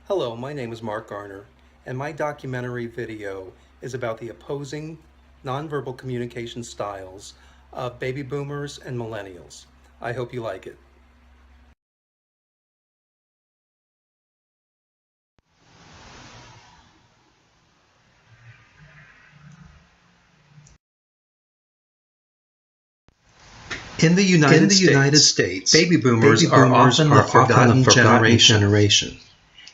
Hello, my name is Mark Garner, and my documentary video is about the opposing nonverbal communication styles of baby boomers and millennials. I hope you like it. In the United States, baby boomers are often the forgotten generation.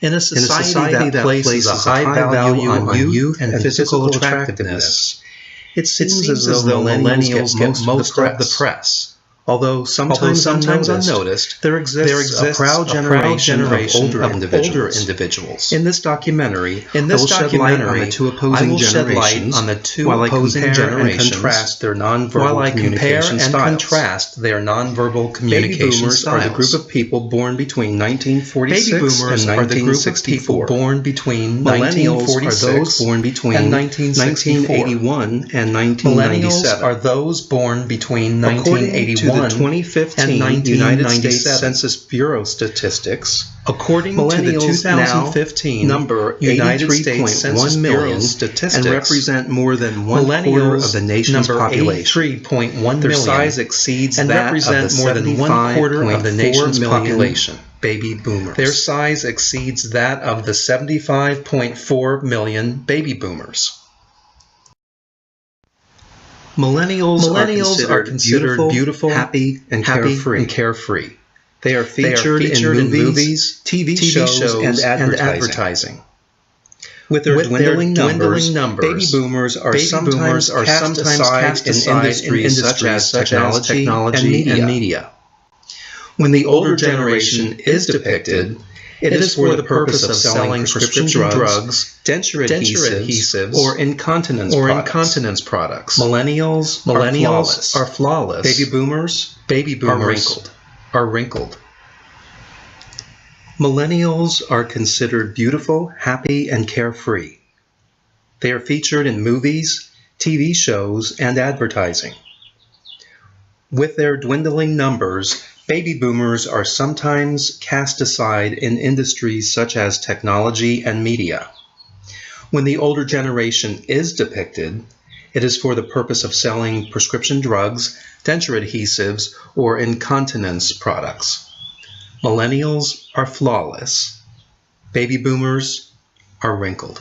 In a society that places a high value on youth and physical attractiveness, it seems as though millennials get most of the press. Although sometimes unnoticed, there exists a proud generation of older individuals. In this documentary, I will shed light on the two opposing generations while I compare and contrast their nonverbal communication styles. Baby boomers are the group of people born between 1946 and 1964. Millennials are those born between 1981 and 1997. Millennials are those born between 1981 the 2015 United States Census Bureau statistics, according millennials to the 2015 number 83.1 million and represent more than one quarter of the nation's population. Their size exceeds that of the 75.4 million baby boomers. Their size exceeds that of the 75.4 million baby boomers. Millennials are considered beautiful, happy, and carefree. They are featured in movies, TV shows, and advertising. With their dwindling numbers, baby boomers are sometimes cast aside in industries such as technology and media. When the older generation is depicted, it is for the purpose of selling prescription drugs, denture adhesives, or incontinence products. Millennials are flawless. Baby boomers are wrinkled. Millennials are considered beautiful, happy, and carefree. They are featured in movies, TV shows, and advertising. With their dwindling numbers, baby boomers are sometimes cast aside in industries such as technology and media. When the older generation is depicted, it is for the purpose of selling prescription drugs, denture adhesives, or incontinence products. Millennials are flawless. Baby boomers are wrinkled.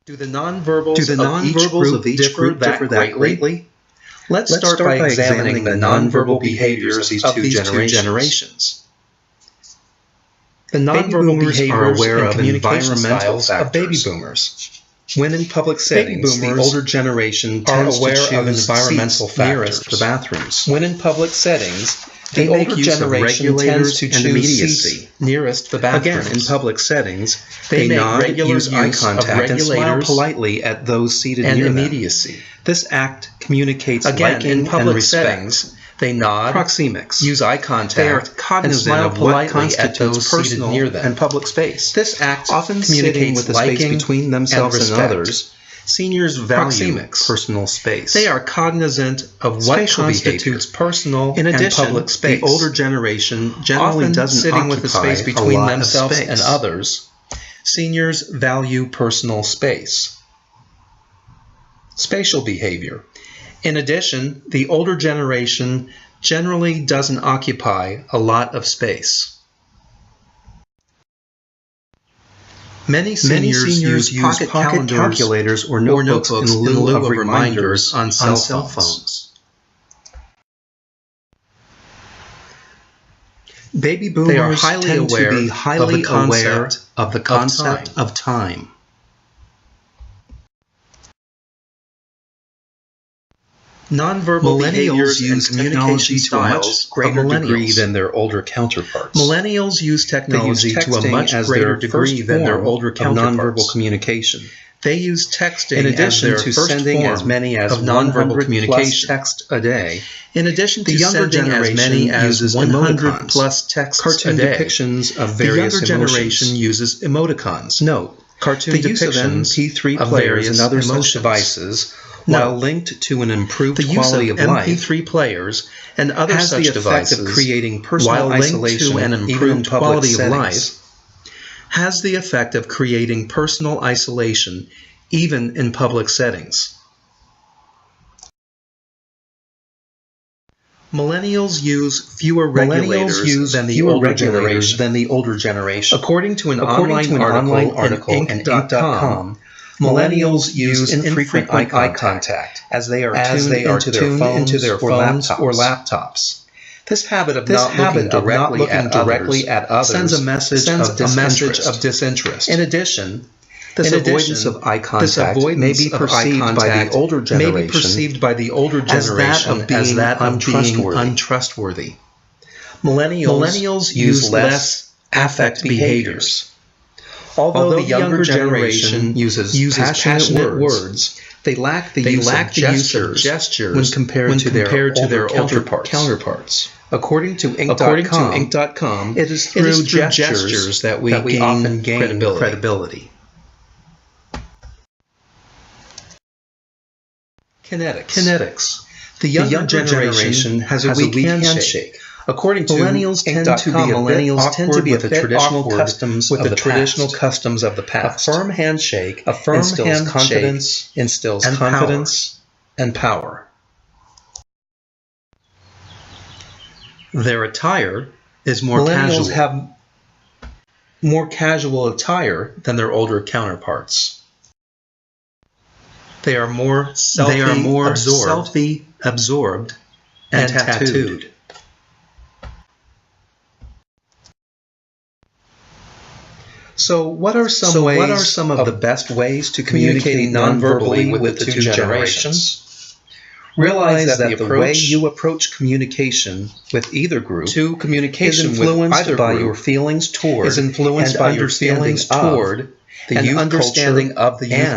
Do the nonverbals of each group differ that greatly? Let's start by examining the nonverbal behaviors of these two generations. The nonverbal behaviors are aware of environmental factors of baby boomers. When in public settings, the older generation tends to choose environmental factors nearest the bathrooms. When in public settings, the older generation tends to choose seats nearest the bathrooms. Again, in public settings, they nod, use eye contact, and smile politely at those seated near them. Immediacy. This act communicates liking and respect. They nod, proxemics, use eye contact, they are cognizant of what constitutes personal near them and public space. This act often communicates with the space between themselves and others. Seniors value personal space. They are cognizant of what constitutes personal and public space. The older generation generally doesn't occupy with the space between themselves and others. Seniors value personal space. Spatial behavior. In addition, the older generation generally doesn't occupy a lot of space. Many seniors use pocket calculators or notebooks in lieu of reminders on cell phones. Baby boomers tend to be highly aware of the concept of time. Nonverbal behaviors use technology to a much greater degree than their older counterparts. Millennials use technology to a much greater degree than their older counterparts. Nonverbal communication. They use texting in addition to sending as many as nonverbal communication text a day. In addition to younger generation uses 100 plus texts a day. Depictions of various emotions. The younger generation uses emoticons. Note, cartoon depictions of MP3 players and other such devices while linked to an improved quality of life, MP3 players and other such devices, creating personal isolation and improved quality of life, has the effect of creating personal isolation even in public settings. Millennials use fewer regulators than the older generation. According to an online article in Inc.com, Millennials use infrequent eye contact as they are tuned into their phones or laptops. This habit of not looking directly at others sends a message of disinterest. In addition, this avoidance of eye contact may be perceived by the older generation as that of being untrustworthy. Millennials use less affect behaviors. Although the younger generation uses passionate words, they lack the use of gestures when compared to their older counterparts. According to Inc.com, it is through gestures that we often gain credibility. Kinetics. The younger generation has a weak handshake. According to Millennials tend to be a bit awkward with the traditional customs of the past. A firm handshake instills confidence and power. Their attire is more casual. Millennials have more casual attire than their older counterparts. They are more selfie-absorbed and tattooed. So what are some of the best ways to communicate nonverbally with the two generations? Realize that the way you approach communication with either group is influenced by your feelings toward the youth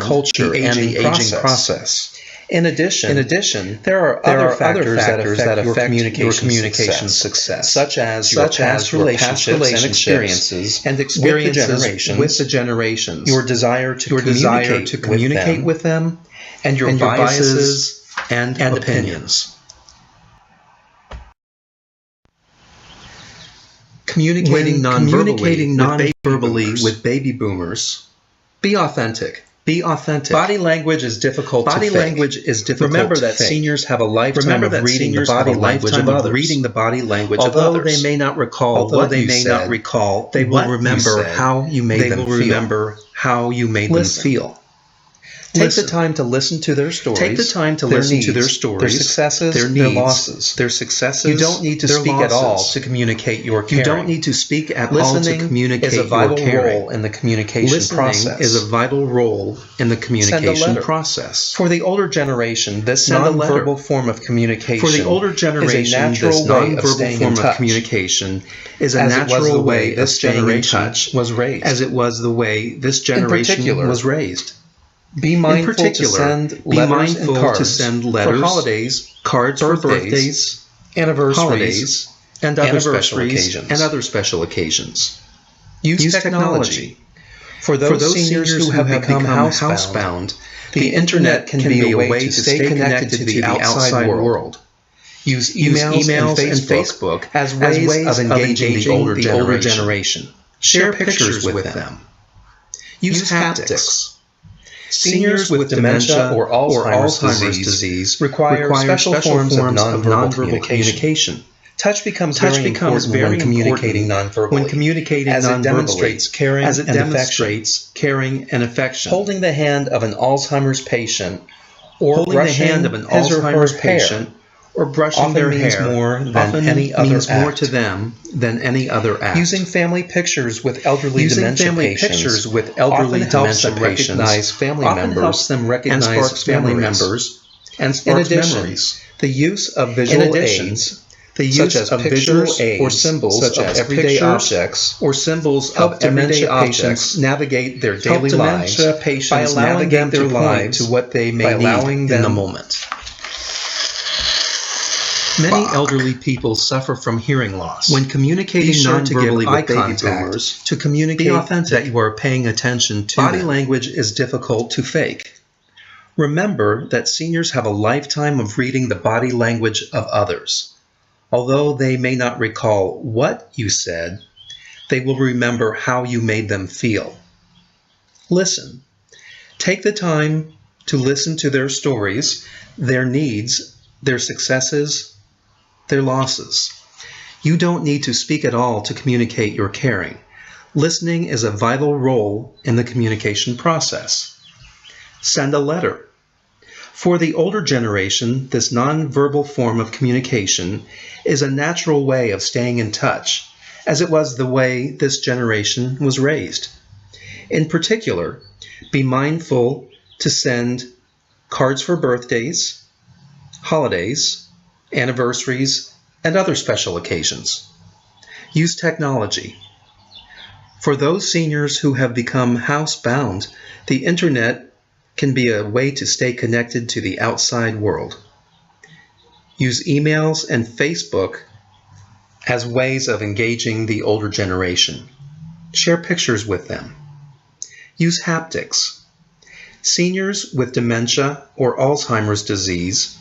culture and the aging process. In addition, there are other factors that affect your communication success, such as your past relationships and experiences with the generations, your desire to communicate with them, and your biases and opinions. Communicating nonverbally with baby boomers. Be authentic. Body language is difficult to fake. Remember that seniors have a lifetime of reading the body language of others. Although they may not recall they will remember how you made them feel. Take the time to listen to their stories. Their successes, their losses. You don't need to speak at all to communicate your caring. Listening is a vital role in the communication process. For the older generation, this nonverbal form of communication is a natural way of staying in touch. Is a natural way of staying in touch as it was the way this generation was raised. Be mindful to send letters for holidays, cards for birthdays, anniversaries, and other special occasions. Use technology. For those seniors who have become housebound, the internet can be a way to stay connected to the outside world. Use emails and Facebook as ways of engaging the older generation. Share pictures with them. Use haptics. Seniors with dementia or Alzheimer's disease require special forms of nonverbal communication. Touch becomes very important when communicating nonverbally, as it demonstrates caring and affection. Holding the hand of an Alzheimer's patient or brushing his or her hair or brushing their hair means more to them than any other act. Using family pictures with elderly dementia patients often helps them recognize family members and sparks memories. The use of visual aids, such as pictures or symbols of everyday objects or symbols of everyday objects, navigate their daily lives by allowing them to point to what they may need in the moment. Many elderly people suffer from hearing loss. When communicating nonverbally with baby boomers, to communicate that you are paying attention to body language is difficult to fake. Remember that seniors have a lifetime of reading the body language of others. Although they may not recall what you said, they will remember how you made them feel. Listen. Take the time to listen to their stories, their needs, their successes, their losses. You don't need to speak at all to communicate your caring. Listening is a vital role in the communication process. Send a letter. For the older generation, this nonverbal form of communication is a natural way of staying in touch, as it was the way this generation was raised. In particular, be mindful to send cards for birthdays, holidays, anniversaries, and other special occasions. Use technology. For those seniors who have become housebound, the internet can be a way to stay connected to the outside world. Use emails and Facebook as ways of engaging the older generation. Share pictures with them. Use haptics. Seniors with dementia or Alzheimer's disease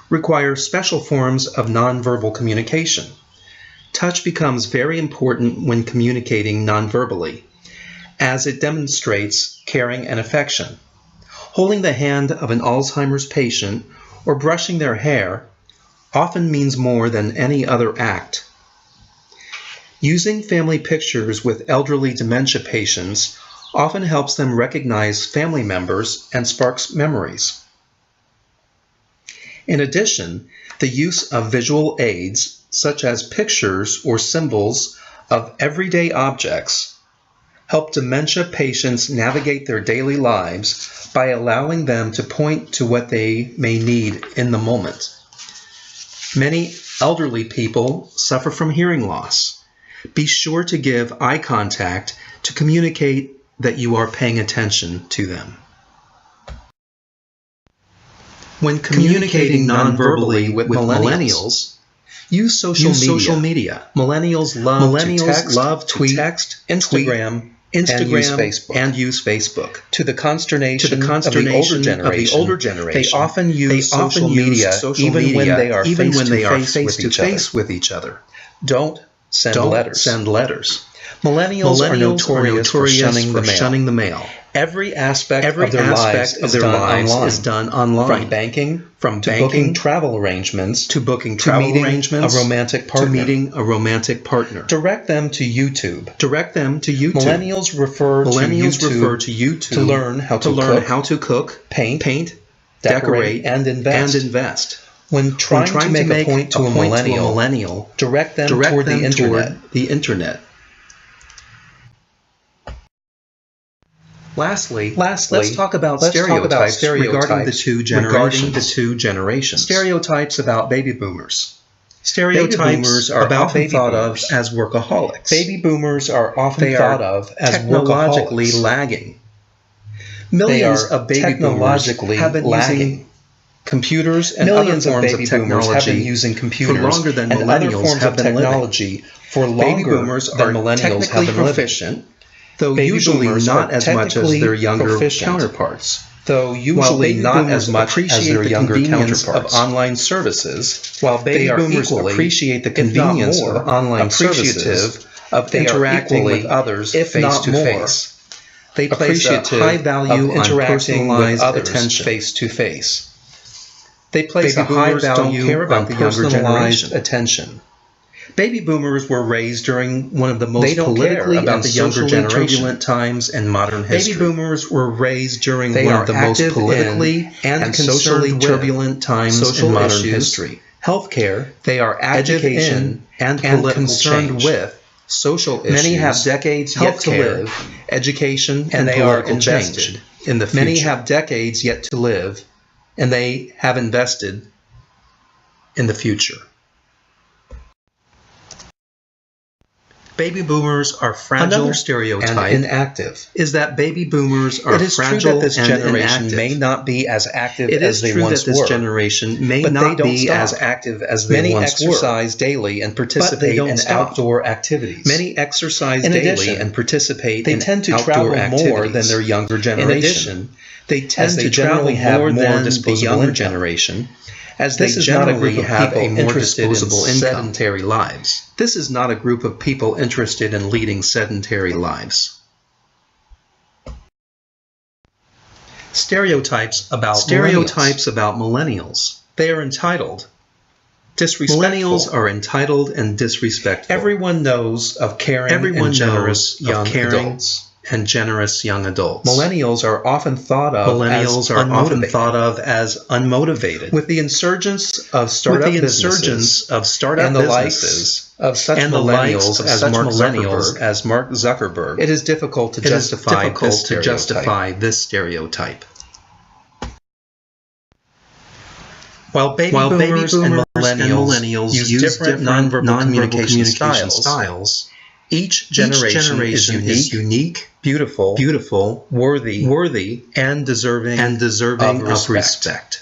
require special forms of nonverbal communication. Touch becomes very important when communicating nonverbally, as it demonstrates caring and affection. Holding the hand of an Alzheimer's patient or brushing their hair often means more than any other act. Using family pictures with elderly dementia patients often helps them recognize family members and sparks memories. In addition, the use of visual aids, such as pictures or symbols of everyday objects, help dementia patients navigate their daily lives by allowing them to point to what they may need in the moment. Many elderly people suffer from hearing loss. Be sure to give eye contact to communicate that you are paying attention to them. When communicating nonverbally with millennials, use social media. Millennials love to text, Instagram, and use Facebook. To the consternation of the older generation, they often use social media even when they are face to face with each other. Don't send letters. Millennials are notorious for shunning the mail. Every aspect of their lives is done online. From banking, booking travel arrangements, to meeting a romantic partner. Direct them to YouTube. Millennials refer to YouTube to learn how to cook, paint, decorate, and invest. When trying to make a point to a millennial, direct them toward the internet. Lastly, let's talk about stereotypes regarding the two generations. Stereotypes about baby boomers. Stereotypes are often thought of as workaholics. Baby boomers are often thought of as technologically lagging. Millions of baby boomers have been using computers and other forms of technology for longer than millennials have been living. Baby boomers are technically proficient, though usually not as much as their younger counterparts. While baby boomers appreciate the convenience of online services, they are appreciate the convenience of online services, of interacting with others face to face. They place a high value on personalized attention face to face. They place a high value on personalized attention. Baby boomers were raised during one of the most politically and socially turbulent times in modern history. Baby boomers were raised during one of the most politically and socially turbulent times in modern history. Healthcare, they are education and concerned with social issues. Many have decades yet to live. Education and they are invested in the future. Many have decades yet to live, and they have invested in the future. Baby boomers are fragile. Another stereotype and inactive is that baby boomers are fragile. It is true that this generation may not be as active as they once were. Many exercise daily and participate in outdoor activities. They tend to travel more than their younger generation. In addition, They tend to generally have more disposable the younger generation, as this is not a group of people interested in sedentary lives. This is not a group of people interested in leading sedentary lives. Stereotypes about millennials. They are entitled, disrespectful. Millennials are entitled and disrespectful. Everyone knows of caring and generous young adults. Millennials are often thought of as unmotivated. With the insurgence of startup businesses and the likes of such millennials as Mark Zuckerberg, it is difficult to justify this stereotype. While baby boomers and millennials use different nonverbal communication styles, each generation is unique, beautiful, worthy, and deserving of respect.